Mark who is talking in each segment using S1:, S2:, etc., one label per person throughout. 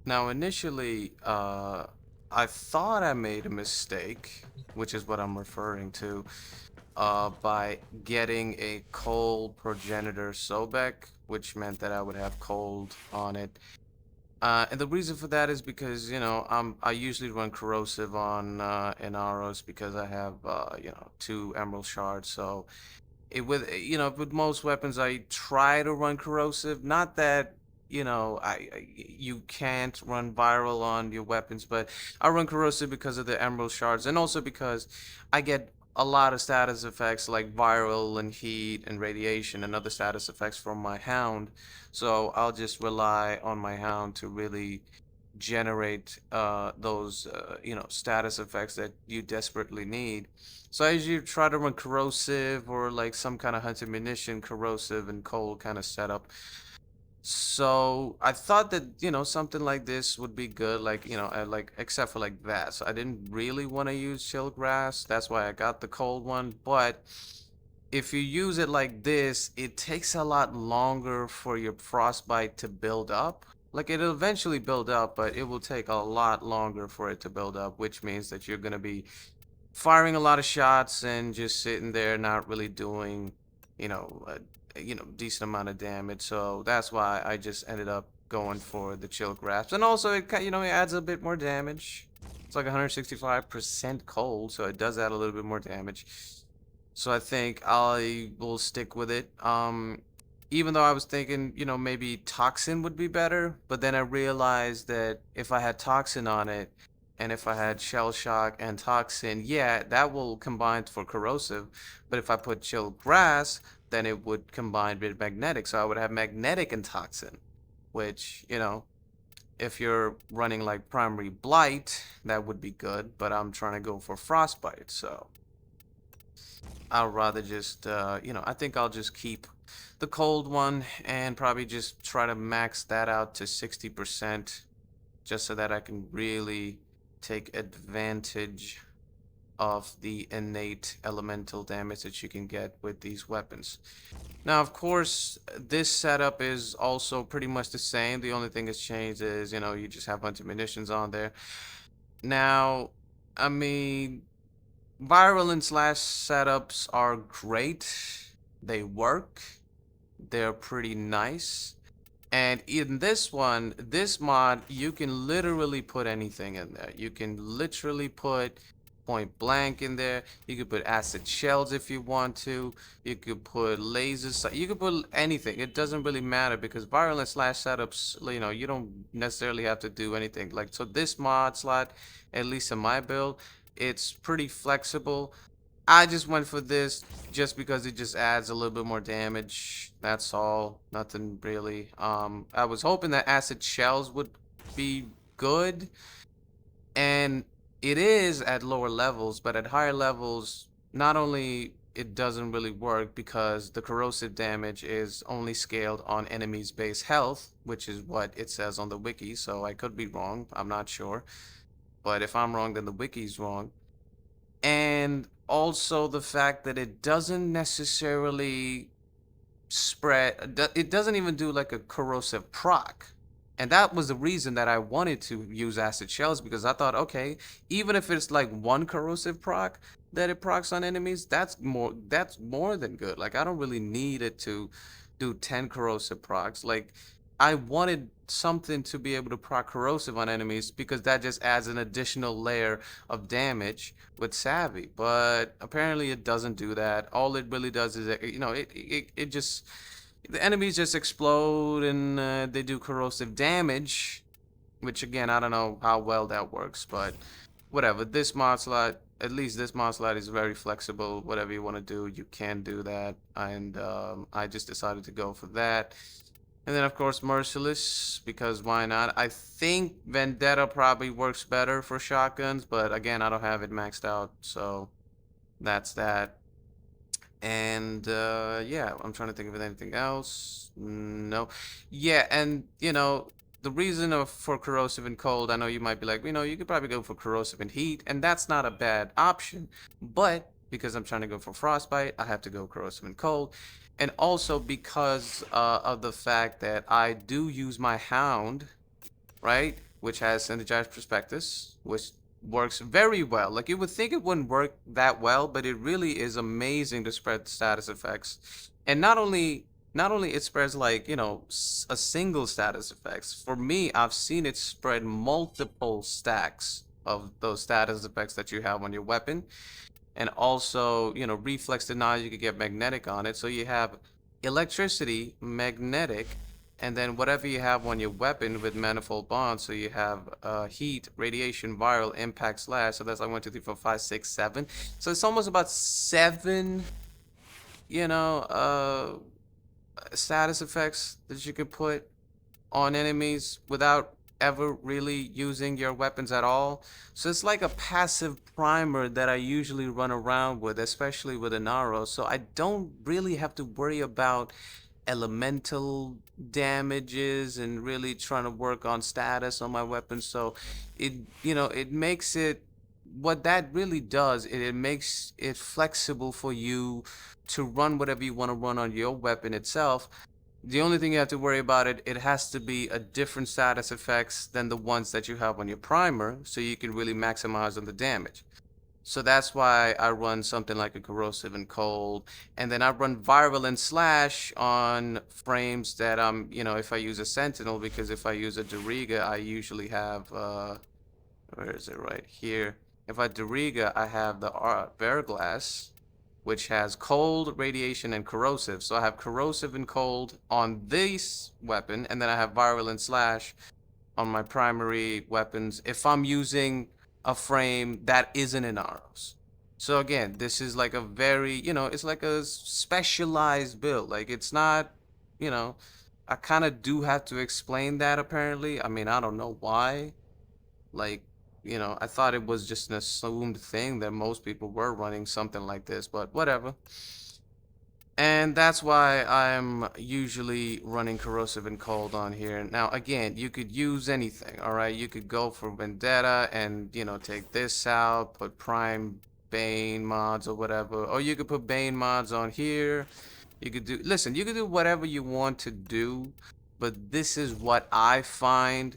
S1: Now, initially, I thought I made a mistake, which is what I'm referring to, by getting a coal progenitor Sobek, which meant that I would have cold on it. And the reason for that is because, I usually run corrosive on Inaros because I have, 2 emerald shards. So with most weapons, I try to run corrosive. Not that, you can't run viral on your weapons, but I run corrosive because of the emerald shards, and also because I get a lot of status effects like viral and heat and radiation and other status effects from my hound. So I'll just rely on my hound to really generate those status effects that you desperately need. So as you try to run corrosive or like some kind of hunting munition corrosive and cold kind of setup. So I thought that something like this would be good, like like except for like that. So I didn't really want to use chill grass. That's why I got the cold one. But if you use it like this, it takes a lot longer for your frostbite to build up. Like it'll eventually build up, but it will take a lot longer for it to build up, which means that you're gonna be firing a lot of shots and just sitting there not really doing, decent amount of damage. So that's why I just ended up going for the chill grasp. And also it adds a bit more damage. It's like 165% cold, so it does add a little bit more damage. So I think I will stick with it. Even though I was thinking, maybe toxin would be better, but then I realized that if I had toxin on it, and if I had shell shock and toxin, yeah, that will combine for corrosive. But if I put chill grass, then it would combine with magnetic. So I would have magnetic and toxin, which, if you're running like primary blight, that would be good. But I'm trying to go for frostbite, so I'll rather just, I think I'll just keep the cold one and probably just try to max that out to 60% just so that I can really take advantage of the innate elemental damage that you can get with these weapons. Now, of course, this setup is also pretty much the same. The only thing that's changed is, you just have a bunch of munitions on there. Now, I mean, viral and slash setups are great. They work. They're pretty nice. And in this one, this mod, you can literally put anything in there. You can literally put point blank in there. You could put acid shells if you want to. You could put lasers. You could put anything. It doesn't really matter because viral and slash setups, you don't necessarily have to do anything. Like, so this mod slot, at least in my build, it's pretty flexible. I just went for this just because it just adds a little bit more damage. That's all. Nothing really. I was hoping that acid shells would be good, and it is at lower levels, but at higher levels, not only it doesn't really work because the corrosive damage is only scaled on enemies' base health, which is what it says on the wiki, so I could be wrong. I'm not sure. But if I'm wrong, then the wiki's wrong. And also the fact that it doesn't necessarily spread, it doesn't even do like a corrosive proc. And that was the reason that I wanted to use acid shells, because I thought, okay, even if it's like one corrosive proc that it procs on enemies, that's more than good. Like I don't really need it to do 10 corrosive procs. Like I wanted something to be able to proc corrosive on enemies because that just adds an additional layer of damage with Savvy. But apparently it doesn't do that. All it really does is, it just, the enemies just explode and they do corrosive damage, which again, I don't know how well that works, but whatever. This mod slot, at least this mod slot is very flexible. Whatever you want to do, you can do that. And I just decided to go for that. And then, of course, Merciless, because why not? I think Vendetta probably works better for shotguns, but again, I don't have it maxed out, so that's that. And yeah, I'm trying to think of anything else. No. Yeah, and the reason for corrosive and cold, I know you might be like, you could probably go for corrosive and heat, and that's not a bad option. But because I'm trying to go for frostbite, I have to go corrosive and cold. And also because of the fact that I do use my hound, right? which has synergized prospectus, which works very well. Like you would think it wouldn't work that well, but it really is amazing to spread status effects. And not only it spreads like, a single status effects. For me, I've seen it spread multiple stacks of those status effects that you have on your weapon. And also, reflex denial, you could get magnetic on it. So you have electricity, magnetic, and then whatever you have on your weapon with manifold bonds. So you have heat, radiation, viral, impact, slash. So that's like 1, 2, 3, 4, 5, 6, 7. So it's almost about 7, you know, uh, status effects that you could put on enemies without ever really using your weapons at all. So it's like a passive primer that I usually run around with, especially with an arrow. So I don't really have to worry about elemental damages and really trying to work on status on my weapon. So it makes it, what that really does, it makes it flexible for you to run whatever you want to run on your weapon itself. The only thing you have to worry about, it has to be a different status effects than the ones that you have on your primer, so you can really maximize on the damage. So that's why I run something like a corrosive and cold, and then I run viral and slash on frames that if I use a sentinel, because if I use a Doriga, I usually have where is it, right here? If I Doriga, I have the Bear Glass, which has cold, radiation, and corrosive. So I have corrosive and cold on this weapon, and then I have viral and slash on my primary weapons if I'm using a frame that isn't in arrows. So again, this is like a very, it's like a specialized build. Like it's not, you know, I kind of do have to explain that apparently. I mean, I don't know why. Like, I thought it was just an assumed thing that most people were running something like this, but whatever. And that's why I'm usually running corrosive and cold on here. Now, again, you could use anything, all right? You could go for Vendetta and, take this out, put Prime Bane mods or whatever. Or you could put Bane mods on here. You could do, listen, you could do whatever you want to do, but this is what I find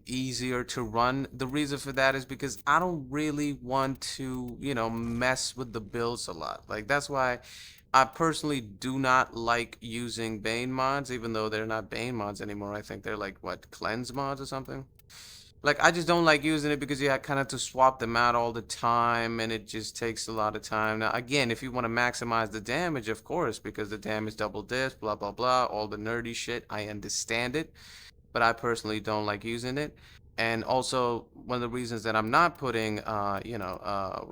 S1: easier to run. The reason for that is because I don't really want to, mess with the builds a lot. Like that's why I personally do not like using Bane mods, even though they're not Bane mods anymore. I think they're like what, cleanse mods or something. Like I just don't like using it because you have kind of to swap them out all the time, and it just takes a lot of time. Now again, if you want to maximize the damage, of course, because the damage double disc, blah blah blah, all the nerdy shit, I understand it, but I personally don't like using it. And also, one of the reasons that I'm not putting, where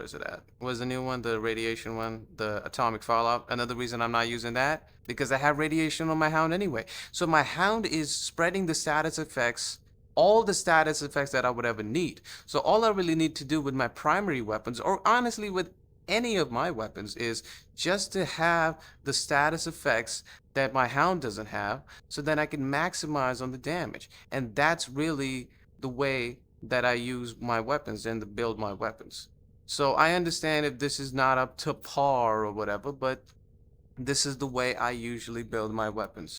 S1: is it at? Where's the new one? The radiation one, the atomic fallout. Another reason I'm not using that, because I have radiation on my hound anyway. So my hound is spreading the status effects, all the status effects that I would ever need. So all I really need to do with my primary weapons, or honestly with any of my weapons, is just to have the status effects that my hound doesn't have, so then I can maximize on the damage. And that's really the way that I use my weapons and to build my weapons. So I understand if this is not up to par or whatever, but this is the way I usually build my weapons.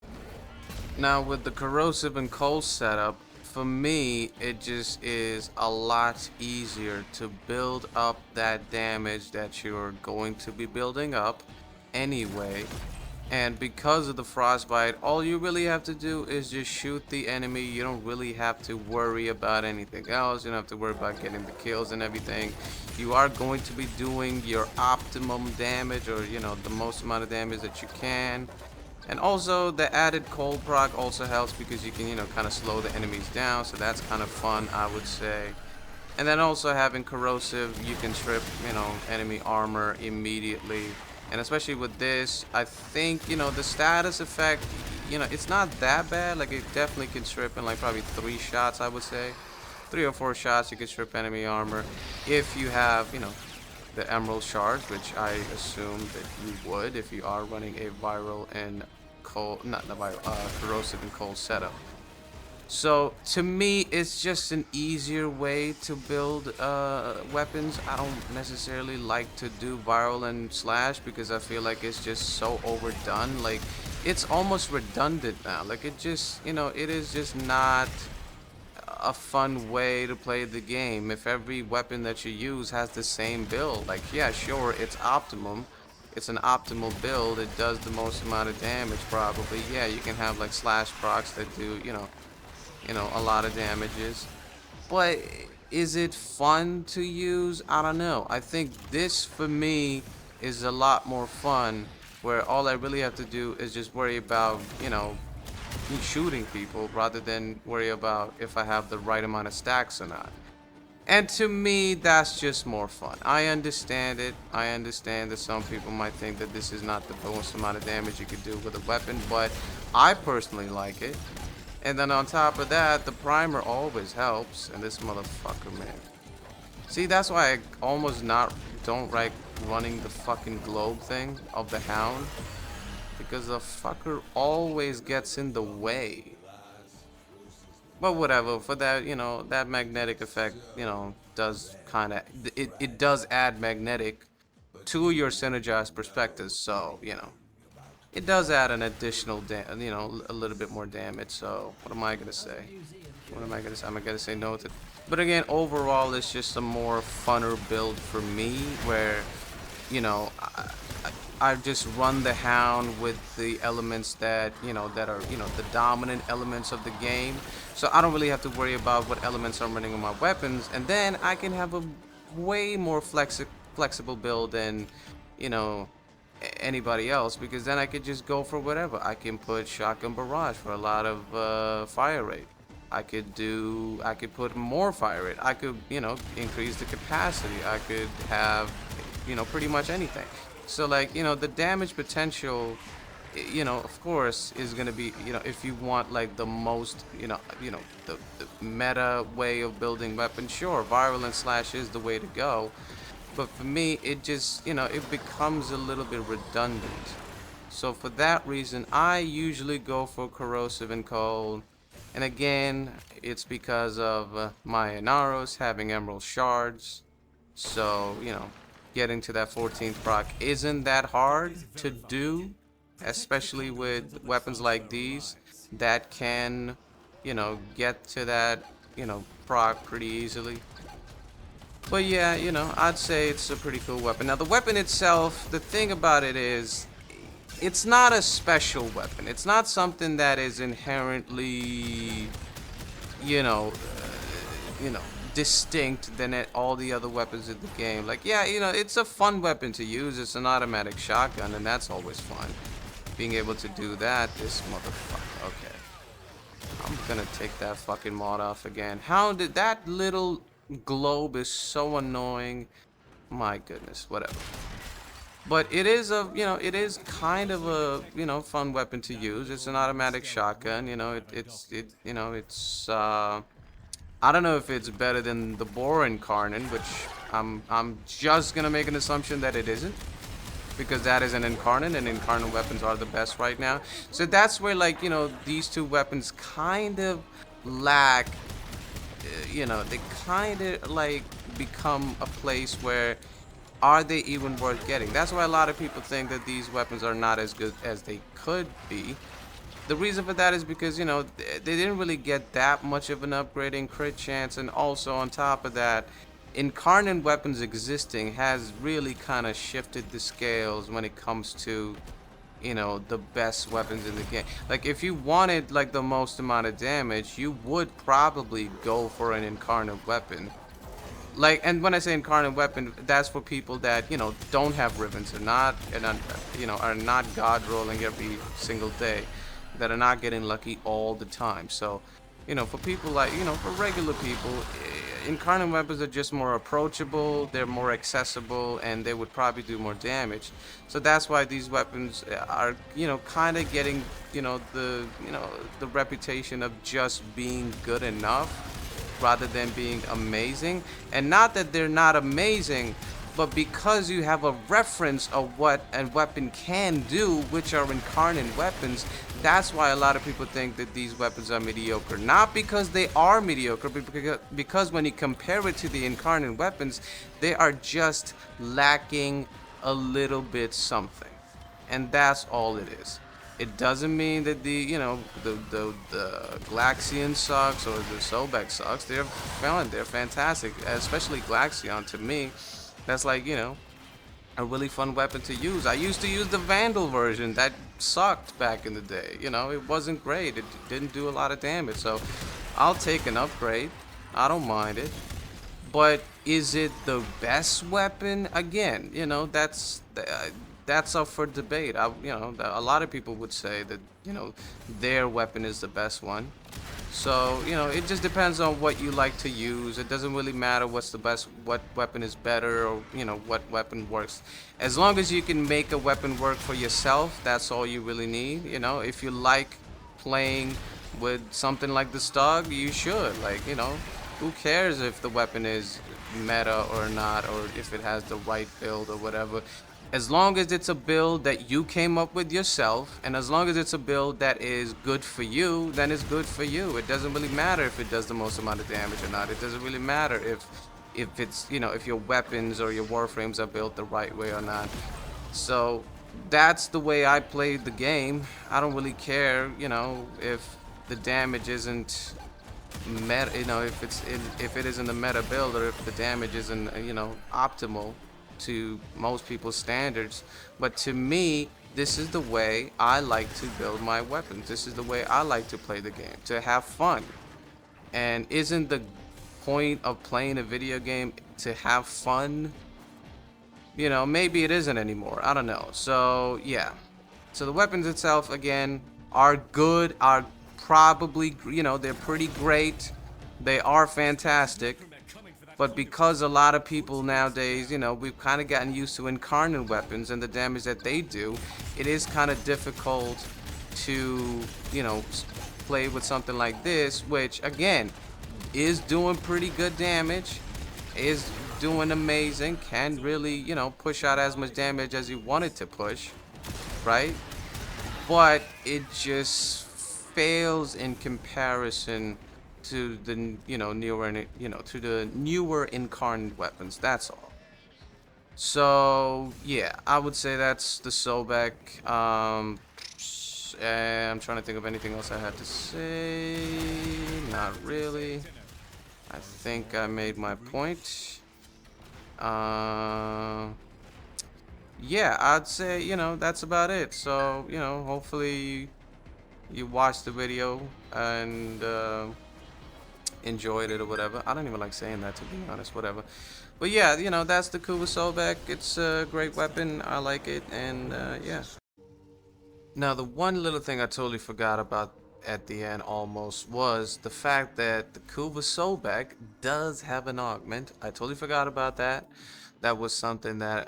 S1: Now with the corrosive and cold setup, for me, it just is a lot easier to build up that damage that you're going to be building up anyway. And because of the frostbite, all you really have to do is just shoot the enemy. You don't really have to worry about anything else. You don't have to worry about getting the kills and everything. You are going to be doing your optimum damage, or the most amount of damage that you can. And also the added cold proc also helps because you can kind of slow the enemies down, so that's kind of fun, I would say. And then also having corrosive, you can strip enemy armor immediately. And especially with this, I think the status effect, it's not that bad. Like it definitely can strip in like probably 3 shots, I would say. 3 or 4 shots you can strip enemy armor if you have the emerald shards, which I assume that you would if you are running a viral and cold, not the viral, corrosive and cold setup. So to me, it's just an easier way to build weapons. I don't necessarily like to do viral and slash because I feel like it's just so overdone. Like it's almost redundant now. Like it just, it is just not a fun way to play the game if every weapon that you use has the same build. Like, yeah, sure, it's optimum. It's an optimal build. It does the most amount of damage probably. Yeah, you can have like slash procs that do, a lot of damages. But is it fun to use? I don't know. I think this for me is a lot more fun where all I really have to do is just worry about, shooting people rather than worry about if I have the right amount of stacks or not. And to me, that's just more fun. I understand it. I understand that some people might think that this is not the most amount of damage you could do with a weapon, but I personally like it. And then on top of that, the primer always helps. And this motherfucker, man. See, that's why I almost don't like running the fucking globe thing of the hound. Because the fucker always gets in the way. But whatever, for that, that magnetic effect, does kind of, it does add magnetic to your synergized perspectives. So, it does add an additional, a little bit more damage. So, what am I going to say? What am I going to say? I'm going to say no to. But again, overall, it's just a more funner build for me where, I just run the hound with the elements that, that are, the dominant elements of the game. So I don't really have to worry about what elements I'm running on my weapons. And then I can have a way more flexible build than, anybody else, because then I could just go for whatever. I can put shotgun barrage for a lot of fire rate. I could put more fire rate. I could, increase the capacity. I could have, pretty much anything. So like, the damage potential, of course is going to be, if you want like the most, the meta way of building weapons, sure, viral and slash is the way to go. But for me, it just, it becomes a little bit redundant. So for that reason, I usually go for corrosive and cold. And again, it's because of my Inaros having emerald shards. So, getting to that 14th proc isn't that hard to do, especially with weapons like these that can, get to that, proc pretty easily. But yeah, I'd say it's a pretty cool weapon. Now, the weapon itself, the thing about it is, it's not a special weapon. It's not something that is inherently, distinct than all the other weapons in the game. Like, yeah, it's a fun weapon to use. It's an automatic shotgun, and that's always fun. Being able to do that, this motherfucker. Okay. I'm gonna take that fucking mod off again. How did that little globe is so annoying? My goodness, whatever. But it is it is kind of a, fun weapon to use. It's an automatic shotgun, it's I don't know if it's better than the Boar Incarnate, which I'm just gonna make an assumption that it isn't, because that is an Incarnate, and Incarnate weapons are the best right now. So that's where, like, these two weapons kind of lack, they kind of like become a place where, are they even worth getting? That's why a lot of people think that these weapons are not as good as they could be. The reason for that is because, they didn't really get that much of an upgrade in crit chance, and also on top of that, Incarnate weapons existing has really kind of shifted the scales when it comes to, the best weapons in the game. Like, if you wanted, like, the most amount of damage, you would probably go for an Incarnate weapon. Like, and when I say Incarnate weapon, that's for people that, don't have ribbons, are not god rolling every single day, that are not getting lucky all the time. So, for people like, for regular people, Incarnate weapons are just more approachable, they're more accessible, and they would probably do more damage. So that's why these weapons are, kind of getting, the reputation of just being good enough rather than being amazing. And not that they're not amazing, but because you have a reference of what a weapon can do, which are Incarnate weapons, that's why a lot of people think that these weapons are mediocre. Not because they are mediocre, but because when you compare it to the Incarnate weapons, they are just lacking a little bit something. And that's all it is. It doesn't mean that the Glaxion sucks or the Sobek sucks. They're fun. They're fantastic, especially Glaxion. To me, that's like, a really fun weapon to use. I used to use the Vandal version. That sucked back in the day. It wasn't great. It didn't do a lot of damage. So I'll take an upgrade. I don't mind it. But is it the best weapon? Again, that's up for debate. A lot of people would say that, their weapon is the best one. So, it just depends on what you like to use. It doesn't really matter what's the best, what weapon is better, or, what weapon works. As long as you can make a weapon work for yourself, that's all you really need. If you like playing with something like the Stog, you should. Like, who cares if the weapon is meta or not, or if it has the right build or whatever. As long as it's a build that you came up with yourself, and as long as it's a build that is good for you, then it's good for you. It doesn't really matter if it does the most amount of damage or not. It doesn't really matter if it's, if your weapons or your warframes are built the right way or not. So that's the way I played the game. I don't really care, if the damage isn't meta, if it isn't a meta build, or if the damage isn't, optimal to most people's standards. But to me, this is the way I like to build my weapons. This is the way I like to play the game, to have fun. And isn't the point of playing a video game to have fun? Maybe it isn't anymore. I don't know. So yeah, so the weapons itself, again, are good, are probably, they're pretty great. They are fantastic. But because a lot of people nowadays, we've kind of gotten used to incarnate weapons and the damage that they do, it is kind of difficult to, play with something like this, which, again, is doing pretty good damage, is doing amazing, can really, push out as much damage as you want it to push, right? But it just fails in comparison to the to the newer incarnate weapons. That's all. So yeah, I would say that's the Sobek. And I'm trying to think of anything else I had to say. Not really. I think I made my point. Yeah, I'd say, that's about it. So, hopefully you watched the video and enjoyed it or whatever. I don't even like saying that, to be honest, whatever. But yeah, that's the Kuva Sobek. It's a great weapon. I like it, and yeah. Now, the one little thing I totally forgot about at the end almost was the fact that the Kuva Sobek does have an augment. I totally forgot about that. That was something that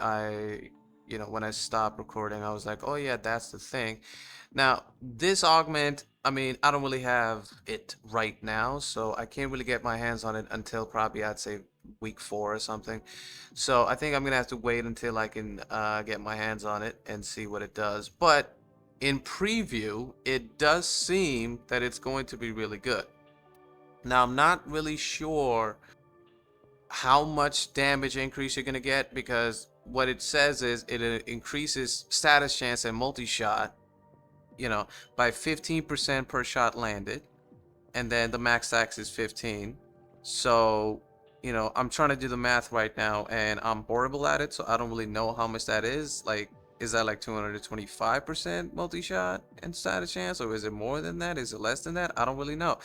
S1: when I stopped recording, I was like, oh yeah, that's the thing. Now, this augment, I mean, I don't really have it right now, so I can't really get my hands on it until probably, I'd say, week 4 or something. So I think I'm gonna have to wait until I can get my hands on it and see what it does. But in preview, it does seem that it's going to be really good. Now, I'm not really sure how much damage increase you're going to get, because what it says is it increases status chance and multi-shot, by 15% per shot landed, and then the max tax is 15. So, I'm trying to do the math right now, and I'm horrible at it, so I don't really know how much that is. Like, is that like 225% multi-shot and status chance, or is it more than that? Is it less than that? I don't really know.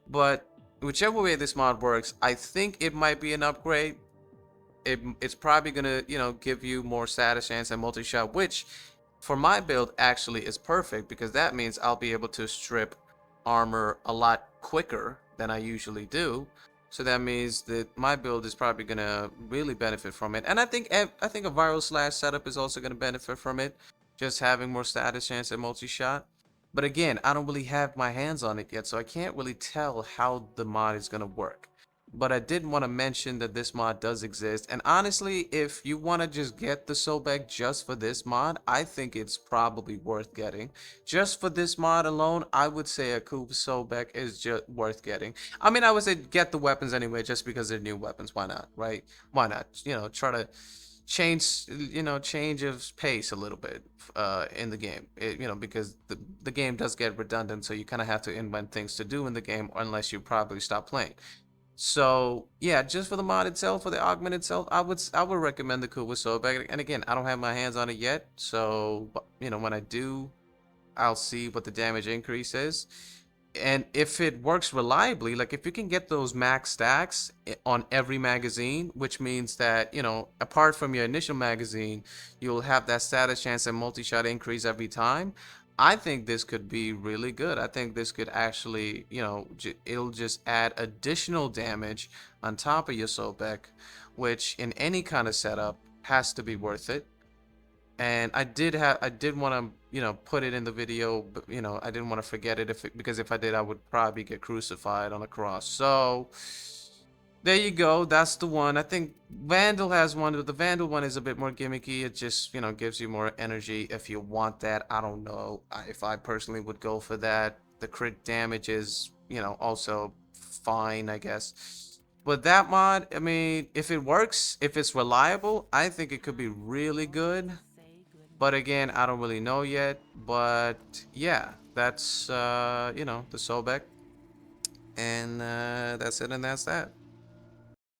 S1: But whichever way this mod works, I think it might be an upgrade. It's probably gonna, give you more status chance and multi-shot, which for my build actually is perfect, because that means I'll be able to strip armor a lot quicker than I usually do. So that means that my build is probably gonna really benefit from it, and I think a viral slash setup is also gonna benefit from it, just having more status chance and multi-shot. But again, I don't really have my hands on it yet, so I can't really tell how the mod is gonna work. But I did want to mention that this mod does exist, and honestly, if you want to just get the Sobek just for this mod, I think it's probably worth getting. Just for this mod alone, I would say a Kuva Sobek is just worth getting. I mean, I would say get the weapons anyway, just because they're new weapons. Why not, right? Why not? change of pace a little bit in the game. Because the game does get redundant, so you kind of have to invent things to do in the game, unless you probably stop playing. So yeah, just for the mod itself, for the augment itself, I would recommend the Kuva Sobek. And again, I don't have my hands on it yet, so when I do, I'll see what the damage increase is. And if it works reliably, like if you can get those max stacks on every magazine, which means that, apart from your initial magazine, you'll have that status chance and multi-shot increase every time. I think this could be really good. I think this could actually, it'll just add additional damage on top of your Sobek, which in any kind of setup has to be worth it. And I did want to put it in the video, but I didn't want to forget it, because if I did, I would probably get crucified on a cross. So there you go, that's the one. I think Vandal has one, but the Vandal one is a bit more gimmicky. It just gives you more energy if you want that. I don't know if I personally would go for that. The crit damage is also fine, I guess. But that mod, I mean, if it works, if it's reliable, I think it could be really good. But again, I don't really know yet. But yeah, that's the Sobek, and that's it, and that's that.